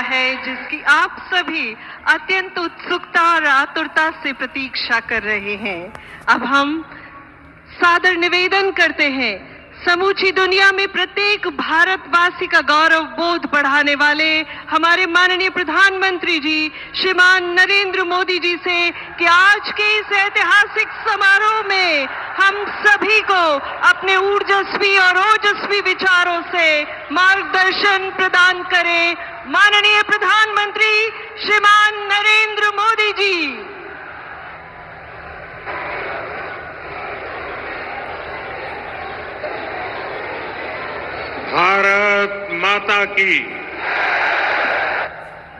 है, जिसकी आप सभी अत्यंत उत्सुकता और आतुरता से प्रतीक्षा कर रहे हैं। अब हम सादर निवेदन करते हैं समूची दुनिया में प्रत्येक भारतवासी का गौरव बोध बढ़ाने वाले हमारे माननीय प्रधानमंत्री जी श्रीमान नरेंद्र मोदी जी से कि आज के इस ऐतिहासिक समारोह में हम सभी को अपने ऊर्जस्वी और ओजस्वी विचारों से मार्गदर्शन प्रदान करें। माननीय प्रधानमंत्री श्रीमान नरेंद्र मोदी जी। भारत माता की,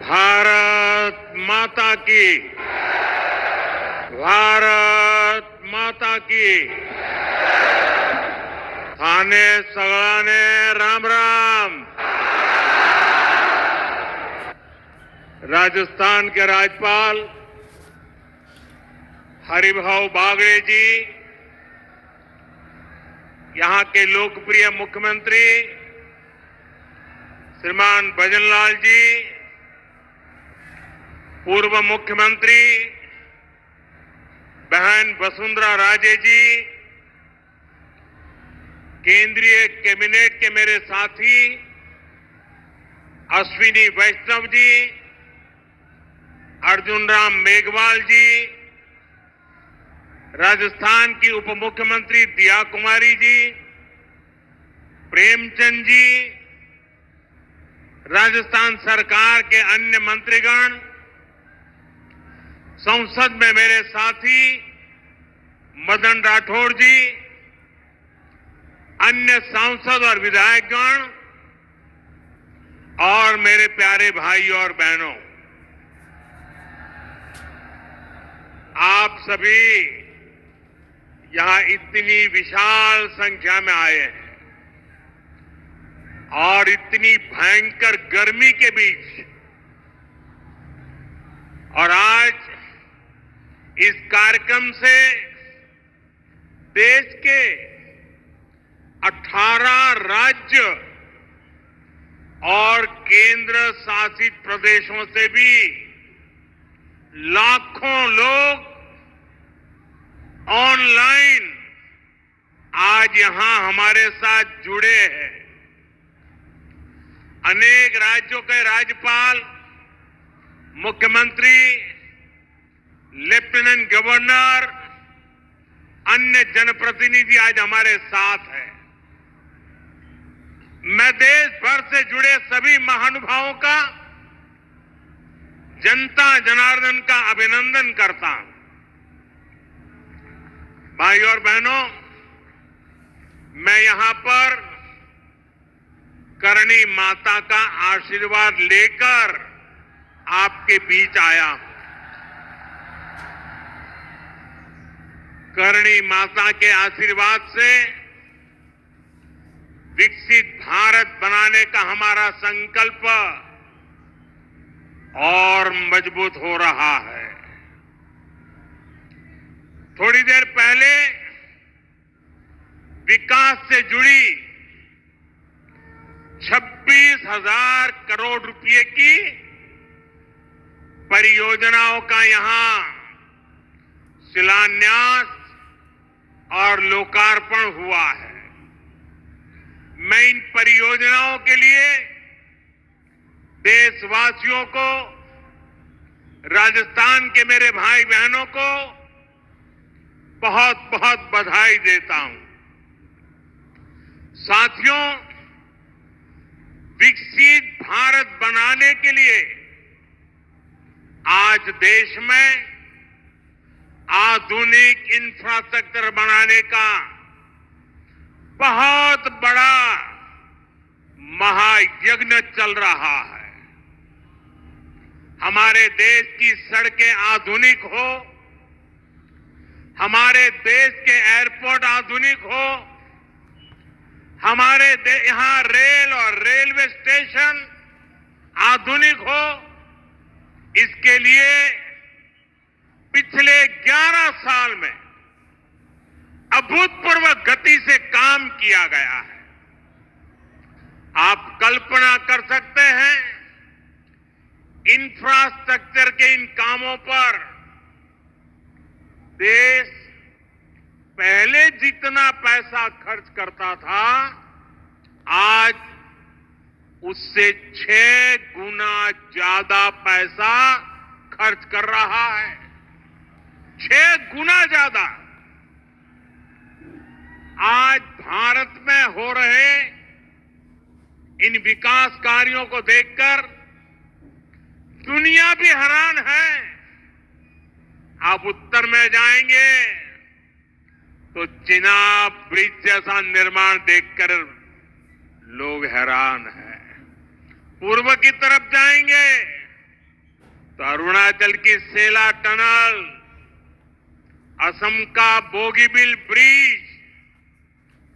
भारत माता की, भारत माता की। थाने सगळाने राम राम। राजस्थान के राज्यपाल हरिभाऊ बागड़े जी, यहां के लोकप्रिय मुख्यमंत्री श्रीमान भजनलाल जी, पूर्व मुख्यमंत्री बहन वसुंधरा राजे जी, केंद्रीय कैबिनेट के मेरे साथी अश्विनी वैष्णव जी, अर्जुन राम मेघवाल जी, राजस्थान की उप मुख्यमंत्री दिया कुमारी जी, प्रेमचंद जी, राजस्थान सरकार के अन्य मंत्रीगण, संसद में मेरे साथी मदन राठौड़ जी, अन्य सांसद और विधायकगण और मेरे प्यारे भाई और बहनों, आप सभी यहां इतनी विशाल संख्या में आए हैं और इतनी भयंकर गर्मी के बीच, और आज इस कार्यक्रम से देश के 18 राज्य और केंद्र शासित प्रदेशों से भी लाखों लोग ऑनलाइन आज यहां हमारे साथ जुड़े हैं। अनेक राज्यों के राज्यपाल, मुख्यमंत्री, लेफ्टिनेंट गवर्नर, अन्य जनप्रतिनिधि आज हमारे साथ हैं। मैं देश भर से जुड़े सभी महानुभावों का, जनता जनार्दन का अभिनंदन करता हूं। भाई और बहनों, मैं यहां पर करणी माता का आशीर्वाद लेकर आपके बीच आया हूं। करणी माता के आशीर्वाद से विकसित भारत बनाने का हमारा संकल्प और मजबूत हो रहा है। थोड़ी देर पहले विकास से जुड़ी 26,000 करोड़ रुपए की परियोजनाओं का यहां शिलान्यास और लोकार्पण हुआ है। मैं इन परियोजनाओं के लिए देशवासियों को, राजस्थान के मेरे भाई बहनों को बहुत बहुत बधाई देता हूं। साथियों, विकसित भारत बनाने के लिए आज देश में आधुनिक इंफ्रास्ट्रक्चर बनाने का बहुत बड़ा महायज्ञ चल रहा है। हमारे देश की सड़कें आधुनिक हो, हमारे देश के एयरपोर्ट आधुनिक हो, हमारे यहां रेल और रेलवे स्टेशन आधुनिक हो, इसके लिए पिछले 11 साल में अभूतपूर्व गति से काम किया गया है। आप कल्पना कर सकते हैं इंफ्रास्ट्रक्चर के इन कामों पर देश पहले जितना पैसा खर्च करता था, आज उससे 6 गुना ज्यादा पैसा खर्च कर रहा है। 6 गुना ज्यादा। आज भारत में हो रहे इन विकास कार्यों को देखकर दुनिया भी हैरान है। आप उत्तर में जाएंगे तो चिनाब ब्रिज जैसा निर्माण देखकर लोग हैरान हैं। पूर्व की तरफ जाएंगे तो अरुणाचल की सेला टनल, असम का बोगीबिल ब्रिज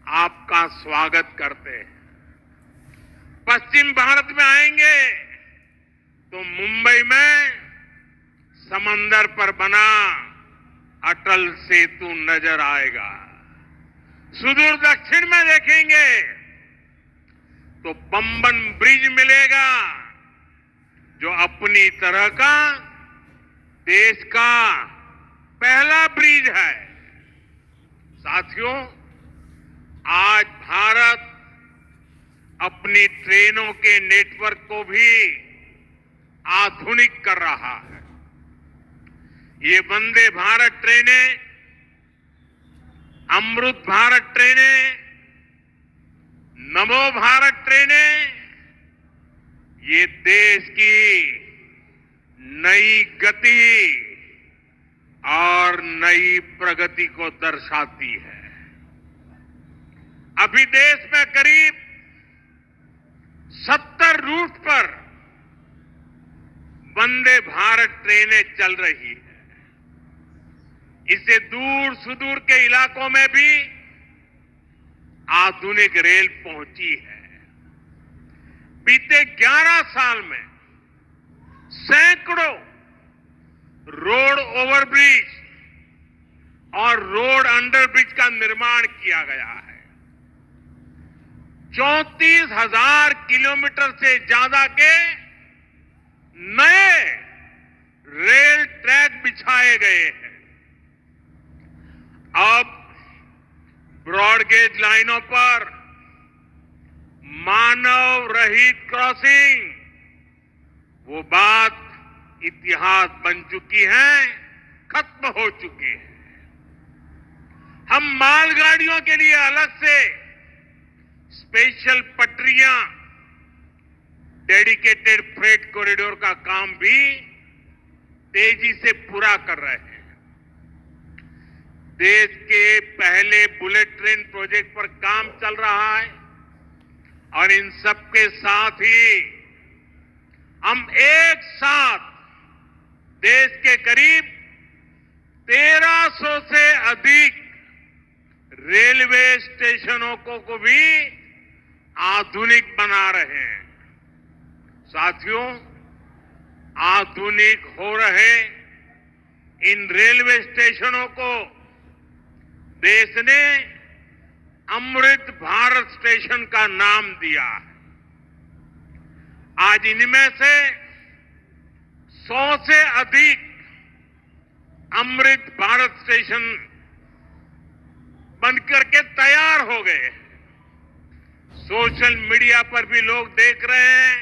आपका स्वागत करते हैं। पश्चिम भारत में आएंगे तो मुंबई में समंदर पर बना अटल सेतु नजर आएगा। सुदूर दक्षिण में देखेंगे तो पंबन ब्रिज मिलेगा, जो अपनी तरह का देश का पहला ब्रिज है। साथियों, आज भारत अपनी ट्रेनों के नेटवर्क को भी आधुनिक कर रहा है। ये वंदे भारत ट्रेनें, अमृत भारत ट्रेनें, नमो भारत ट्रेनें, ये देश की नई गति और नई प्रगति को दर्शाती है। अभी देश में करीब 70 रूट पर वंदे भारत ट्रेनें चल रही है। इससे दूर सुदूर के इलाकों में भी आधुनिक रेल पहुंची है। बीते 11 साल में सैकड़ों रोड ओवरब्रिज और रोड अंडरब्रिज का निर्माण किया गया है। 34,000 किलोमीटर से ज्यादा के नए रेल ट्रैक बिछाए गए हैं। अब ब्रॉडगेज लाइनों पर मानव रहित क्रॉसिंग, वो बात इतिहास बन चुकी है, खत्म हो चुकी है। हम मालगाड़ियों के लिए अलग से स्पेशल पटरियां, डेडिकेटेड फ्रेट कॉरिडोर का काम भी तेजी से पूरा कर रहे हैं। देश के पहले बुलेट ट्रेन प्रोजेक्ट पर काम चल रहा है और इन सब के साथ ही हम एक साथ देश के करीब 1300 से अधिक रेलवे स्टेशनों को भी आधुनिक बना रहे हैं। साथियों, आधुनिक हो रहे इन रेलवे स्टेशनों को देश ने अमृत भारत स्टेशन का नाम दिया है। आज इनमें से 100 से अधिक अमृत भारत स्टेशन बनकर के तैयार हो गए। सोशल मीडिया पर भी लोग देख रहे हैं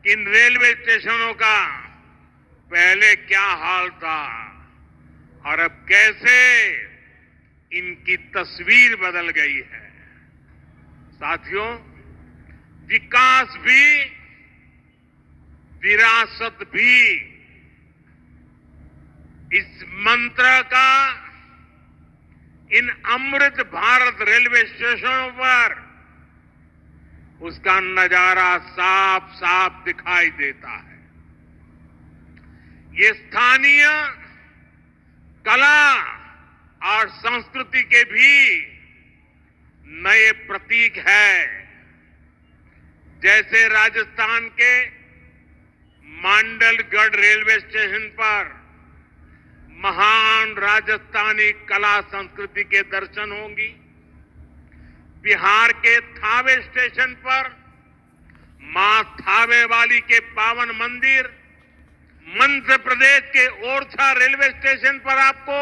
कि इन रेलवे स्टेशनों का पहले क्या हाल था और अब कैसे इनकी तस्वीर बदल गई है। साथियों, विकास भी, विरासत भी, इस मंत्र का इन अमृत भारत रेलवे स्टेशनों पर उसका नजारा साफ साफ दिखाई देता है। ये स्थानीय कला और संस्कृति के भी नए प्रतीक है। जैसे राजस्थान के मांडलगढ़ रेलवे स्टेशन पर महान राजस्थानी कला संस्कृति के दर्शन होंगी। बिहार के थावे स्टेशन पर मां थावे वाली के पावन मंदिर मध्य प्रदेश के ओरछा रेलवे स्टेशन पर आपको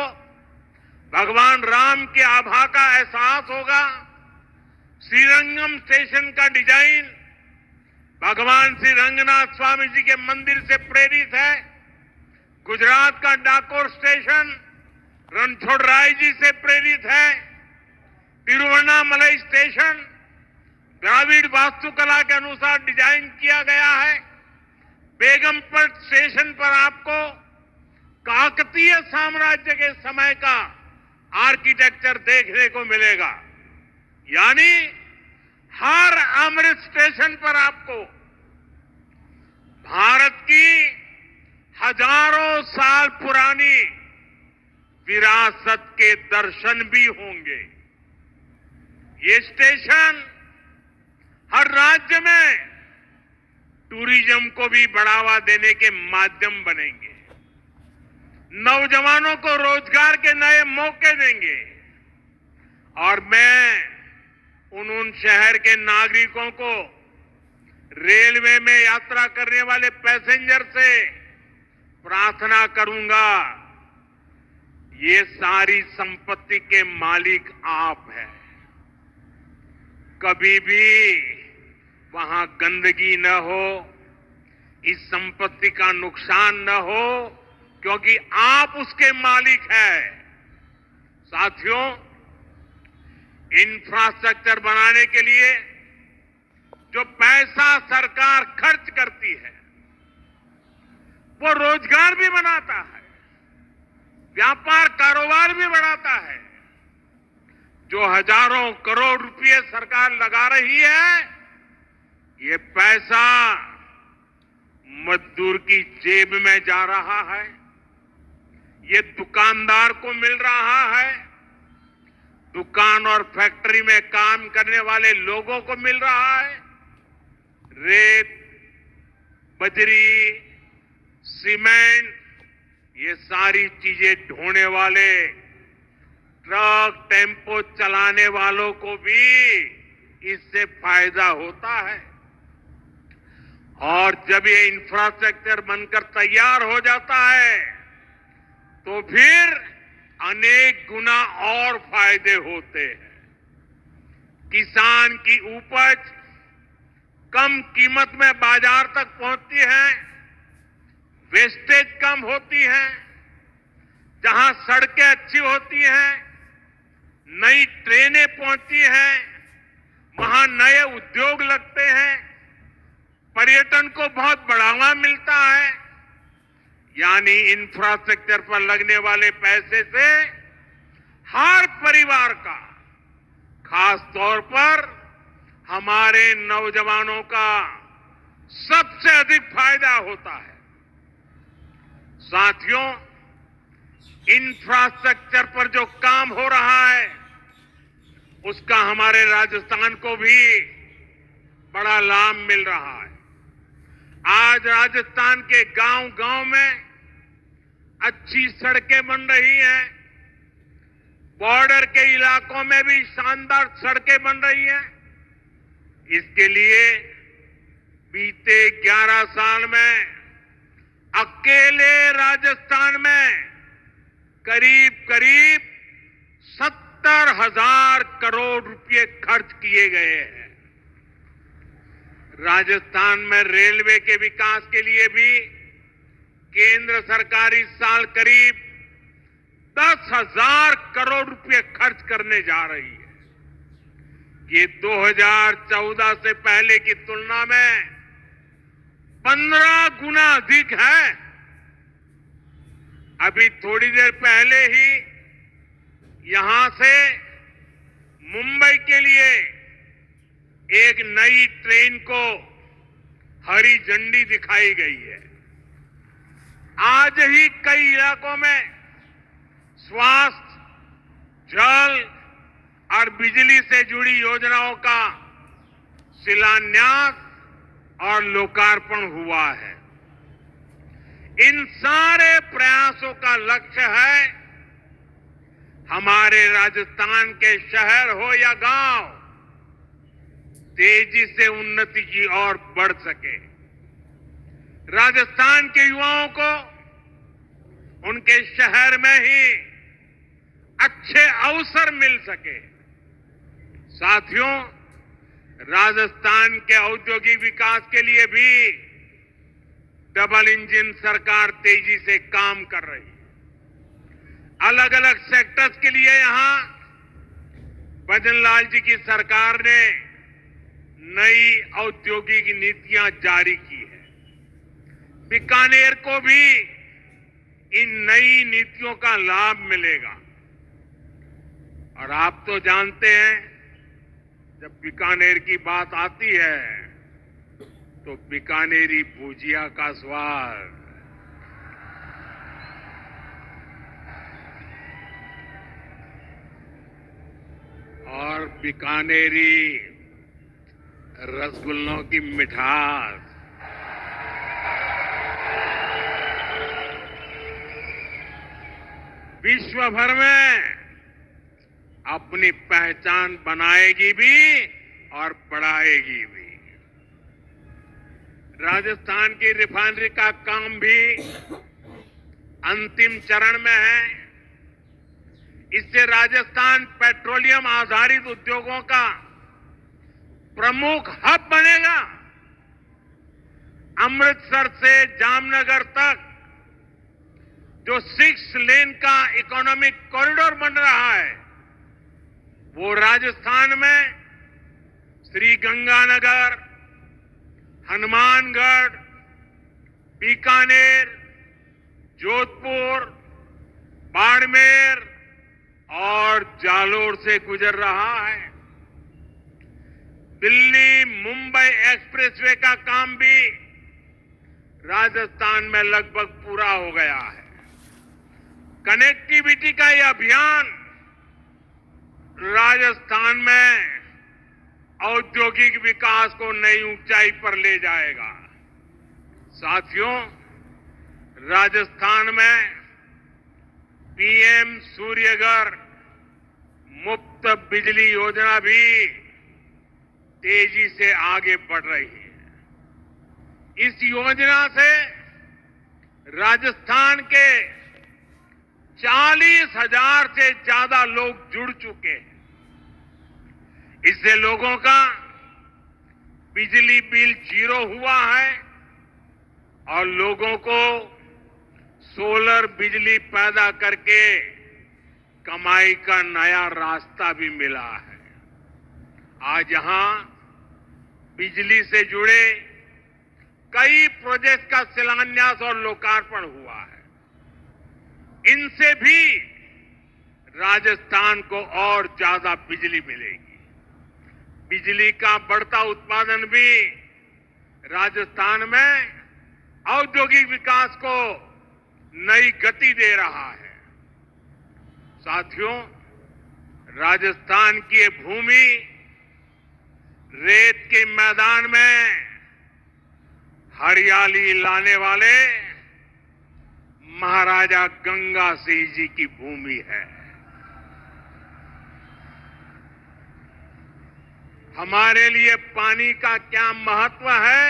भगवान राम के आभा का एहसास होगा। श्रीरंगम स्टेशन का डिजाइन भगवान श्री रंगनाथ स्वामी जी के मंदिर से प्रेरित है। गुजरात का डाकोर स्टेशन रणछोड़राय जी से प्रेरित है। तिरुवन्नामलई स्टेशन द्राविड़ वास्तुकला के अनुसार डिजाइन किया गया है। बेगमपट स्टेशन पर आपको काकतीय साम्राज्य के समय का आर्किटेक्चर देखने को मिलेगा। यानी हर अमृत स्टेशन पर आपको भारत की हजारों साल पुरानी विरासत के दर्शन भी होंगे। ये स्टेशन हर राज्य में टूरिज्म को भी बढ़ावा देने के माध्यम बनेंगे, नौजवानों को रोजगार के नए मौके देंगे। और मैं उन शहर के नागरिकों को रेलवे में यात्रा करने वाले पैसेंजर से प्रार्थना करूंगा, ये सारी संपत्ति के मालिक आप हैं। कभी भी वहां गंदगी न हो, इस संपत्ति का नुकसान न हो, क्योंकि आप उसके मालिक हैं। साथियों, इंफ्रास्ट्रक्चर बनाने के लिए जो पैसा सरकार खर्च करती है, वो रोजगार भी बनाता है, व्यापार कारोबार भी बढ़ाता है। जो हजारों करोड़ रुपए सरकार लगा रही है, ये पैसा मजदूर की जेब में जा रहा है, ये दुकानदार को मिल रहा है, दुकान और फैक्ट्री में काम करने वाले लोगों को मिल रहा है। रेत, बजरी, सीमेंट, ये सारी चीजें ढोने वाले ट्रक, टेम्पो चलाने वालों को भी इससे फायदा होता है। और जब ये इंफ्रास्ट्रक्चर बनकर तैयार हो जाता है, तो फिर अनेक गुना और फायदे होते हैं। किसान की उपज कम कीमत में बाजार तक पहुंचती है, वेस्टेज कम होती है, जहां सड़कें अच्छी होती हैं, नई ट्रेनें पहुंचती हैं, वहां नए उद्योग लगते हैं, पर्यटन को बहुत बढ़ावा मिलता है। यानी इंफ्रास्ट्रक्चर पर लगने वाले पैसे से हर परिवार का, खास तौर पर हमारे नौजवानों का सबसे अधिक फायदा होता है। साथियों, इंफ्रास्ट्रक्चर पर जो काम हो रहा है, उसका हमारे राजस्थान को भी बड़ा लाभ मिल रहा है। आज राजस्थान के गांव-गांव में अच्छी सड़कें बन रही हैं, बॉर्डर के इलाकों में भी शानदार सड़कें बन रही हैं। इसके लिए बीते 11 साल में अकेले राजस्थान में करीब 70,000 करोड़ रुपए खर्च किए गए हैं। राजस्थान में रेलवे के विकास के लिए भी केंद्र सरकार इस साल करीब 10,000 करोड़ रुपए खर्च करने जा रही है। ये 2014 से पहले की तुलना में 15 गुना अधिक है। अभी थोड़ी देर पहले ही यहां से मुंबई के लिए एक नई ट्रेन को हरी झंडी दिखाई गई है। आज ही कई इलाकों में स्वास्थ्य, जल और बिजली से जुड़ी योजनाओं का शिलान्यास और लोकार्पण हुआ है। इन सारे प्रयासों का लक्ष्य है हमारे राजस्थान के शहर हो या गांव तेजी से उन्नति की ओर बढ़ सके। राजस्थान के युवाओं को उनके शहर में ही अच्छे अवसर मिल सके। साथियों, राजस्थान के औद्योगिक विकास के लिए भी डबल इंजन सरकार तेजी से काम कर रही है। अलग अलग सेक्टर्स के लिए यहां भजनलाल जी की सरकार ने नई औद्योगिक नीतियां जारी की है। बीकानेर को भी इन नई नीतियों का लाभ मिलेगा। और आप तो जानते हैं, जब बीकानेर की बात आती है तो बीकानेरी भुजिया का स्वाद, और बीकानेरी रसगुल्लों की मिठास, विश्व भर में अपनी पहचान बनाएगी भी और बढ़ाएगी भी। राजस्थान की रिफाइनरी का काम भी अंतिम चरण में है। इससे राजस्थान पेट्रोलियम आधारित उद्योगों का प्रमुख हब बनेगा। अमृतसर से जामनगर तक जो 6 लेन का इकोनॉमिक कॉरिडोर बन रहा है, वो राजस्थान में श्रीगंगानगर, हनुमानगढ़, बीकानेर, जोधपुर, बाड़मेर और जालोर से गुजर रहा है। दिल्ली मुंबई एक्सप्रेसवे का काम भी राजस्थान में लगभग पूरा हो गया है। कनेक्टिविटी का यह अभियान राजस्थान में औद्योगिक विकास को नई ऊंचाई पर ले जाएगा। साथियों, राजस्थान में पीएम सूर्यघर मुफ्त बिजली योजना भी तेजी से आगे बढ़ रही है। इस योजना से राजस्थान के 40,000 से ज्यादा लोग जुड़ चुके हैं। इससे लोगों का बिजली बिल 0 हुआ है और लोगों को सोलर बिजली पैदा करके कमाई का नया रास्ता भी मिला है। आज यहां बिजली से जुड़े कई प्रोजेक्ट का शिलान्यास और लोकार्पण हुआ है। इनसे भी राजस्थान को और ज्यादा बिजली मिलेगी। बिजली का बढ़ता उत्पादन भी राजस्थान में औद्योगिक विकास को नई गति दे रहा है। साथियों, राजस्थान की ये भूमि रेत के मैदान में हरियाली लाने वाले महाराजा गंगा सिंह जी की भूमि है। हमारे लिए पानी का क्या महत्व है,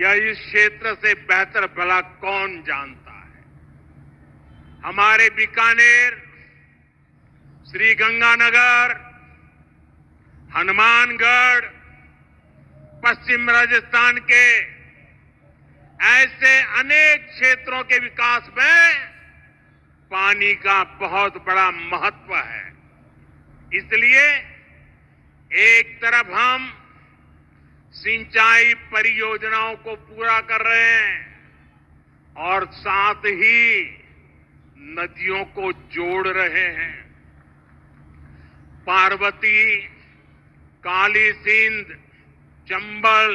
यह इस क्षेत्र से बेहतर भला कौन जानता है। हमारे बीकानेर, श्रीगंगानगर, हनुमानगढ़, पश्चिम राजस्थान के ऐसे अनेक क्षेत्रों के विकास में पानी का बहुत बड़ा महत्व है। इसलिए एक तरफ हम सिंचाई परियोजनाओं को पूरा कर रहे हैं और साथ ही नदियों को जोड़ रहे हैं। पार्वती, काली सिंध, चंबल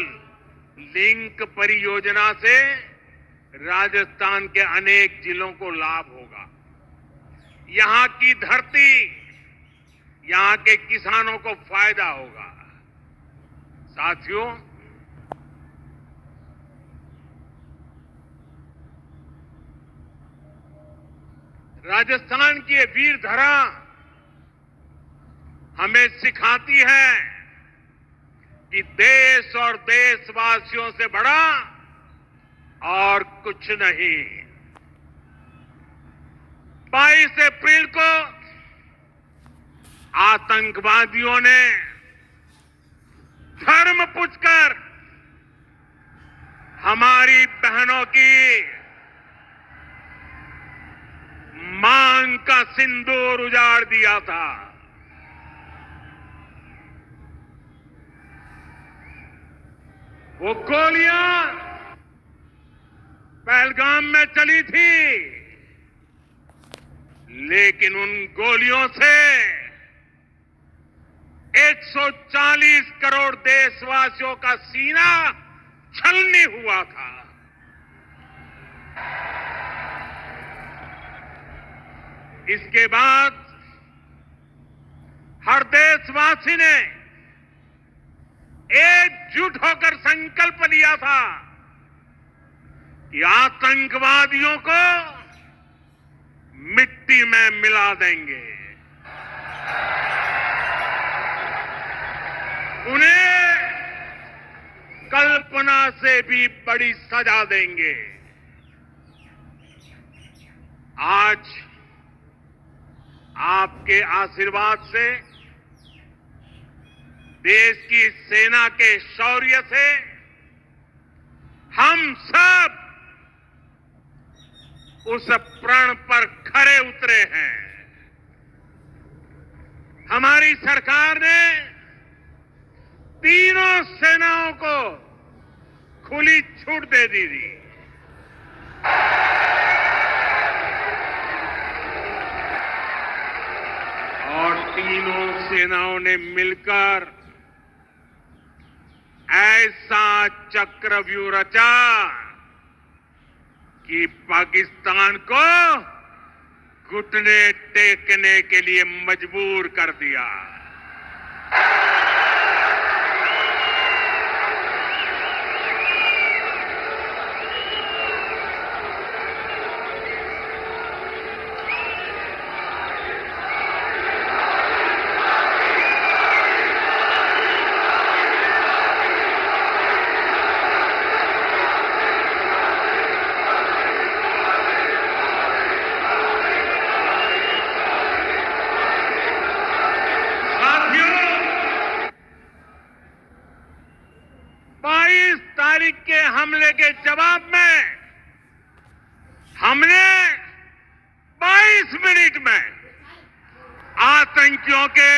लिंक परियोजना से राजस्थान के अनेक जिलों को लाभ होगा। यहां की धरती, यहां के किसानों को फायदा होगा। साथियों, राजस्थान की ये वीर धरा हमें सिखाती है कि देश और देशवासियों से बड़ा कुछ नहीं। 22 अप्रैल को आतंकवादियों ने धर्म पूछकर हमारी बहनों की मांग का सिंदूर उजाड़ दिया था। वो गोलियां पहलगाम में चली थी, लेकिन उन गोलियों से 140 करोड़ देशवासियों का सीना छलनी हुआ था। इसके बाद हर देशवासी ने एकजुट होकर संकल्प लिया था कि आतंकवादियों को मिट्टी में मिला देंगे, उन्हें कल्पना से भी बड़ी सजा देंगे। आज आपके आशीर्वाद से, देश की सेना के शौर्य से हम सब उस प्रण पर खरे उतरे हैं। हमारी सरकार ने तीनों सेनाओं को खुली छूट दे दी थी। और तीनों सेनाओं ने मिलकर ऐसा चक्रव्यूह रचा कि पाकिस्तान को घुटने टेकने के लिए मजबूर कर दिया। के हमले के जवाब में हमने 22 मिनट में आतंकियों के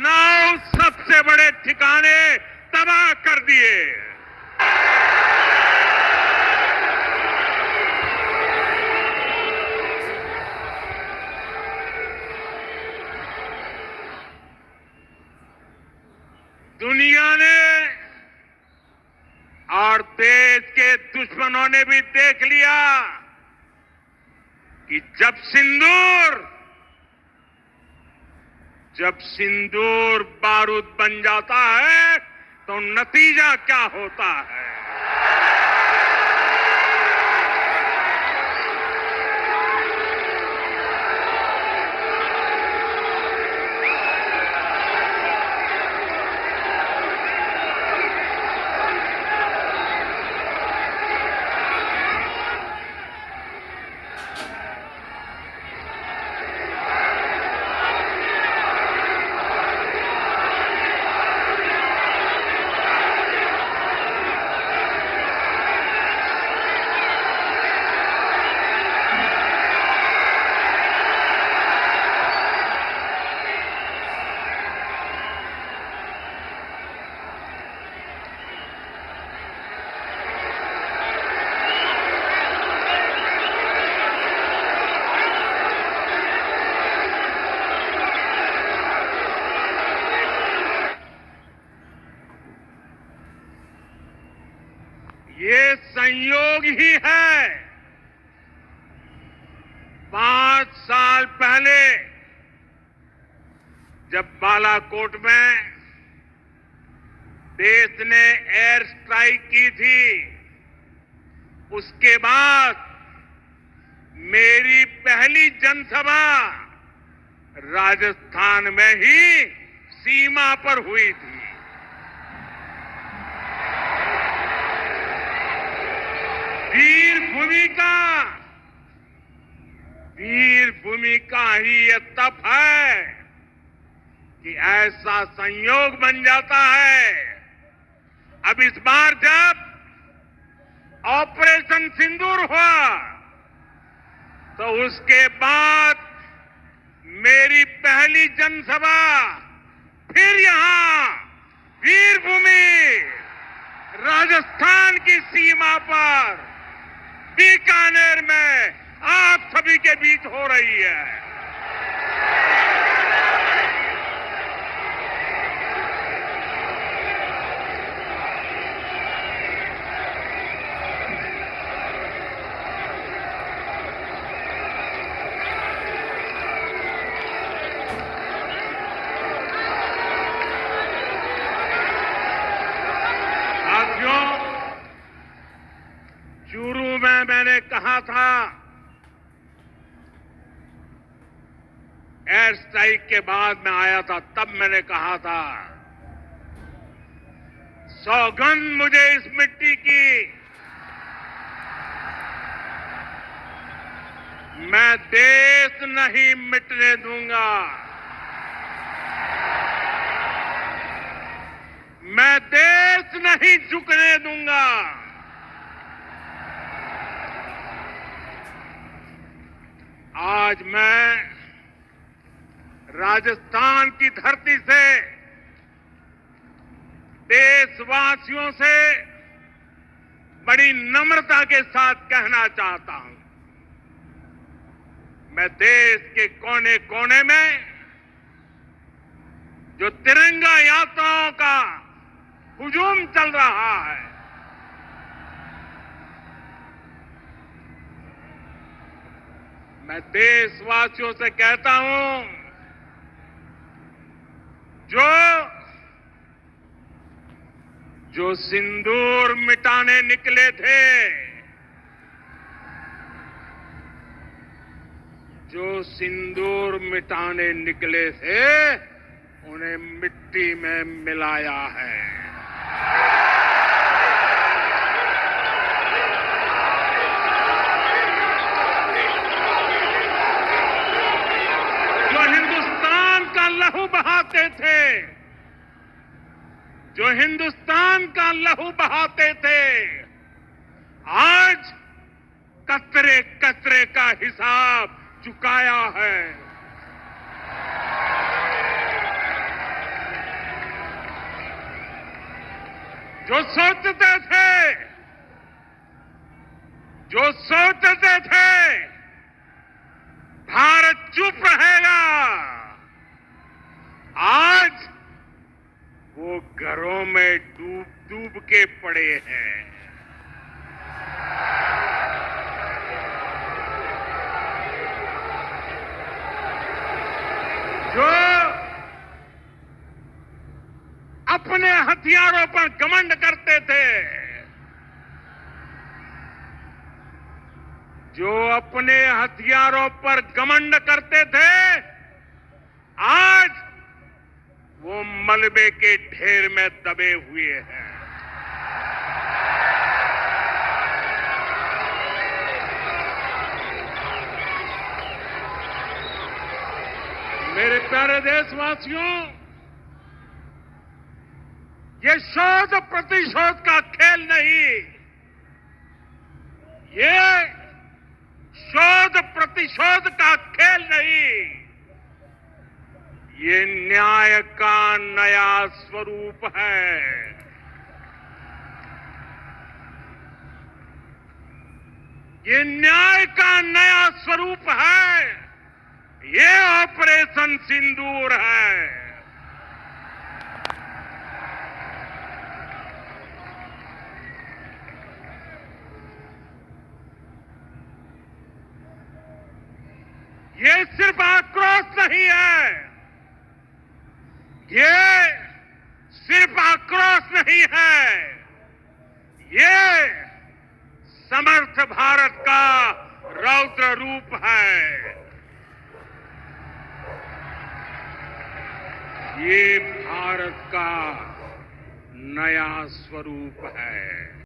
9 सबसे बड़े ठिकाने तबाह कर दिए। दुनिया ने और देश के दुश्मनों ने भी देख लिया कि जब सिंदूर बारूद बन जाता है तो नतीजा क्या होता है। ये संयोग ही है। 5 साल पहले जब बालाकोट में देश ने एयर स्ट्राइक की थी, उसके बाद मेरी पहली जनसभा राजस्थान में ही सीमा पर हुई थी। वीर भूमि का ही ये तप है कि ऐसा संयोग बन जाता है। अब इस बार जब ऑपरेशन सिंदूर हुआ तो उसके बाद मेरी पहली जनसभा फिर यहां वीरभूमि राजस्थान की सीमा पर बीकानेर में आप सभी के बीच हो रही है। चूरू में मैंने कहा था, एयर स्ट्राइक के बाद मैं आया था, तब मैंने कहा था सौगंध मुझे इस मिट्टी की, मैं देश नहीं मिटने दूंगा, मैं देश नहीं झुकने दूंगा। आज मैं राजस्थान की धरती से देशवासियों से बड़ी नम्रता के साथ कहना चाहता हूं, मैं देश के कोने कोने में जो तिरंगा यात्राओं का हुजूम चल रहा है, मैं देशवासियों से कहता हूं, जो सिंदूर मिटाने निकले थे, जो सिंदूर मिटाने निकले थे, उन्हें मिट्टी में मिलाया है। लहू बहाते थे, जो हिंदुस्तान का लहू बहाते थे, आज कतरे कतरे का हिसाब चुकाया है। जो सोचते थे भारत चुप रहेगा, आज वो घरों में डूब डूब के पड़े हैं। जो अपने हथियारों पर घमंड करते थे, जो अपने हथियारों पर घमंड करते थे, आज वो मलबे के ढेर में दबे हुए हैं। मेरे प्यारे देशवासियों, ये शोध प्रतिशोध का खेल नहीं, ये शोध प्रतिशोध का खेल नहीं, ये न्याय का नया स्वरूप है। ये न्याय का नया स्वरूप है। ये ऑपरेशन सिंदूर है। ये सिर्फ आक्रोश नहीं है, ये सिर्फ आक्रोश नहीं है, ये समर्थ भारत का रौद्र रूप है। ये भारत का नया स्वरूप है।